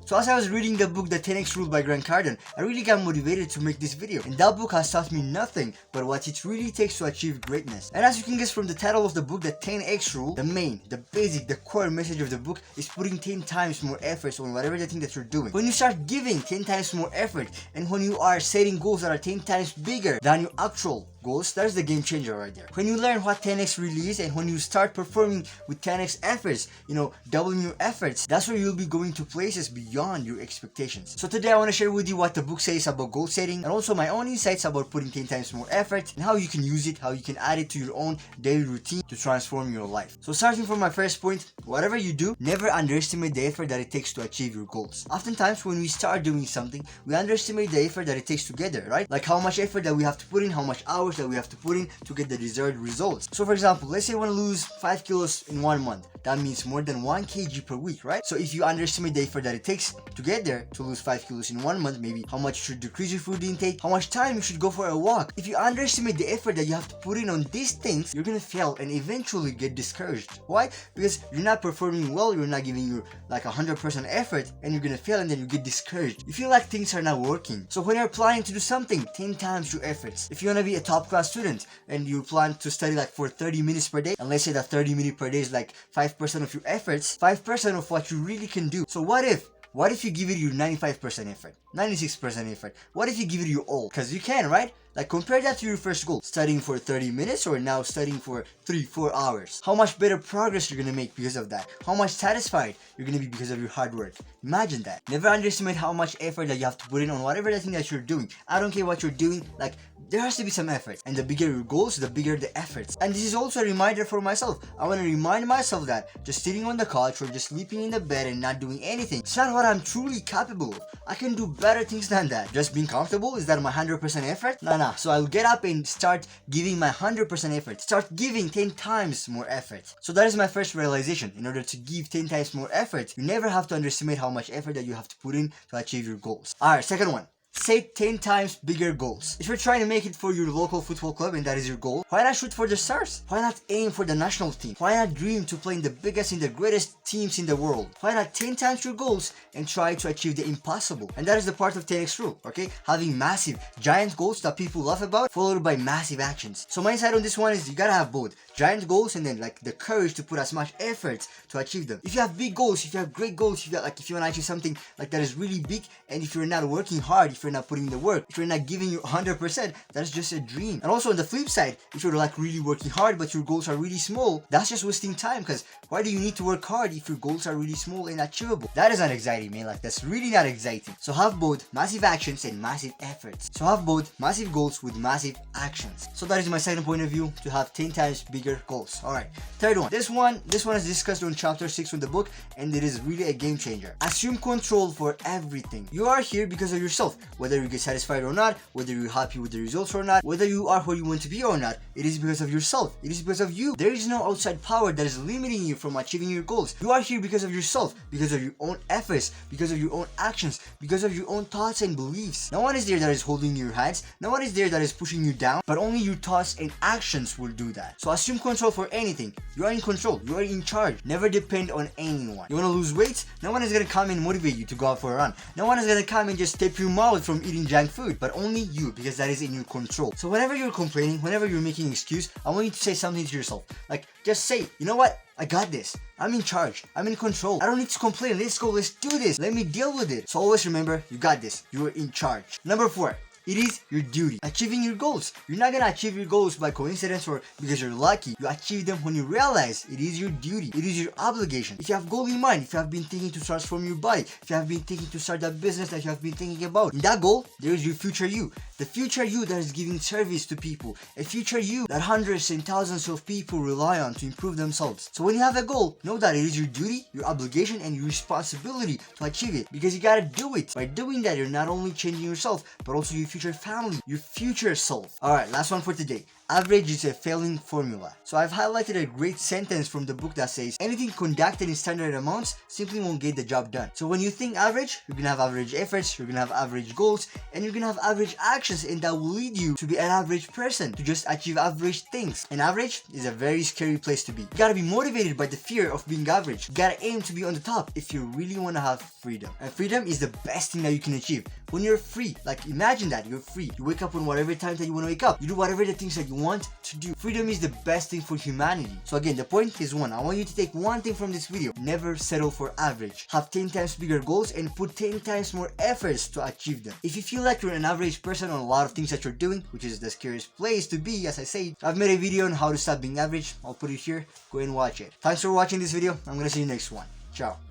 So as I was reading the book The 10X Rule by Grant Cardone, I really got motivated to make this video, and that book has taught me nothing but what it really takes to achieve greatness. And as you can guess from the title of the book, The 10X Rule, the main, the basic, the core message of the book is putting 10 times more efforts on whatever the thing that you're doing. When you start giving 10 times more effort, and when you are setting goals that are 10 times bigger than your actual goals, that's the game changer right there. When you learn what 10x really is, and when you start performing with 10x efforts, doubling your efforts, that's where you'll be going to places beyond your expectations. So today I want to share with you what the book says about goal setting, and also my own insights about putting 10 times more effort, and how you can use it, how you can add it to your own daily routine to transform your life. So starting from my first point, whatever you do, never underestimate the effort that it takes to achieve your goals. Oftentimes when we start doing something, we underestimate the effort that it takes to get there, right? Like how much effort that we have to put in, how much hours that we have to put in to get the desired results. So for example, let's say you want to lose 5 kilos in 1 month. That means more than 1 kg per week, right? So if you underestimate the effort that it takes to get there, to lose 5 kilos in 1 month, maybe how much you should decrease your food intake, how much time you should go for a walk. If you underestimate the effort that you have to put in on these things, you're gonna fail and eventually get discouraged. Why? Because you're not performing well, you're not giving your 100% effort, and you're gonna fail and then you get discouraged. You feel like things are not working. So when you're planning to do something, 10 times your efforts. If you wanna be a top class student and you plan to study for 30 minutes per day, and let's say that 30 minutes per day is 5% of your efforts, 5% of what you really can do. So what if you give it your 95% effort, 96% effort? What if you give it your all? Because you can, right? Compare that to your first goal, studying for 30 minutes or now studying for 3-4 hours. How much better progress you're gonna make because of that. How much satisfied you're gonna be because of your hard work. Imagine that. Never underestimate how much effort that you have to put in on whatever the thing that you're doing. I don't care what you're doing, there has to be some effort. And the bigger your goals, the bigger the efforts. And this is also a reminder for myself. I want to remind myself that just sitting on the couch or just sleeping in the bed and not doing anything, it's not what I'm truly capable of. I can do better things than that. Just being comfortable, is that my 100% effort? Nah. So I'll get up and start giving my 100% effort. Start giving 10 times more effort. So that is my first realization. In order to give 10 times more effort, you never have to underestimate how much effort that you have to put in to achieve your goals. Alright, second one. Set 10 times bigger goals. If you're trying to make it for your local football club and that is your goal, why not shoot for the stars? Why not aim for the national team? Why not dream to play in the biggest and the greatest teams in the world? Why not 10 times your goals and try to achieve the impossible? And that is the part of 10x rule, okay? Having massive, giant goals that people laugh about, followed by massive actions. So my insight on this one is you gotta have both giant goals and then the courage to put as much effort to achieve them. If you have big goals, if you have great goals, if you if you want to achieve something that is really big, and if you're not working hard, if you're not putting in the work, if you're not giving your 100%, that's just a dream. And also on the flip side, if you're really working hard but your goals are really small, that's just wasting time, because why do you need to work hard if your goals are really small and achievable? That is not exciting, man. That's really not exciting. So have both massive actions and massive efforts. So have both massive goals with massive actions. So that is my second point of view, to have 10 times bigger goals. Alright, third one. This one is discussed on chapter 6 of the book, and it is really a game changer. Assume control for everything. You are here because of yourself. Whether you get satisfied or not, whether you're happy with the results or not, whether you are where you want to be or not, it is because of yourself. It is because of you. There is no outside power that is limiting you from achieving your goals. You are here because of yourself, because of your own efforts, because of your own actions, because of your own thoughts and beliefs. No one is there that is holding your hands. No one is there that is pushing you down, but only your thoughts and actions will do that. So assume control for anything. You are in control. You are in charge. Never depend on anyone. You want to lose weight? No one is going to come and motivate you to go out for a run. No one is going to come and just tape your mouth from eating junk food, but only you, because that is in your control. So whenever you're complaining, whenever you're making an excuse, I want you to say something to yourself. Just say, you know what? I got this. I'm in charge. I'm in control. I don't need to complain. Let's go. Let's do this. Let me deal with it. So always remember, you got this. You are in charge. Number 4. It is your duty. Achieving your goals. You're not gonna achieve your goals by coincidence or because you're lucky. You achieve them when you realize it is your duty. It is your obligation. If you have goal in mind, if you have been thinking to transform your body, if you have been thinking to start that business that you have been thinking about, in that goal, there is your future you. The future you that is giving service to people. A future you that hundreds and thousands of people rely on to improve themselves. So when you have a goal, know that it is your duty, your obligation, and your responsibility to achieve it. Because you gotta do it. By doing that, you're not only changing yourself, but also your future family, your future self. Alright, last one for today. Average is a failing formula. So I've highlighted a great sentence from the book that says, anything conducted in standard amounts simply won't get the job done. So when you think average, you're gonna have average efforts, you're gonna have average goals, and you're gonna have average actions, and that will lead you to be an average person, to just achieve average things. And average is a very scary place to be. You gotta be motivated by the fear of being average. You gotta aim to be on the top if you really wanna have freedom. And freedom is the best thing that you can achieve. When you're free, like imagine that you're free. You wake up on whatever time that you wanna wake up. You do whatever the things that you want to do. Freedom is the best thing for humanity. So again, the point is one. I want you to take one thing from this video. Never settle for average. Have 10 times bigger goals and put 10 times more efforts to achieve them. If you feel like you're an average person on a lot of things that you're doing, which is the scariest place to be, as I say, I've made a video on how to stop being average. I'll put it here. Go and watch it. Thanks for watching this video. I'm gonna see you next one. Ciao.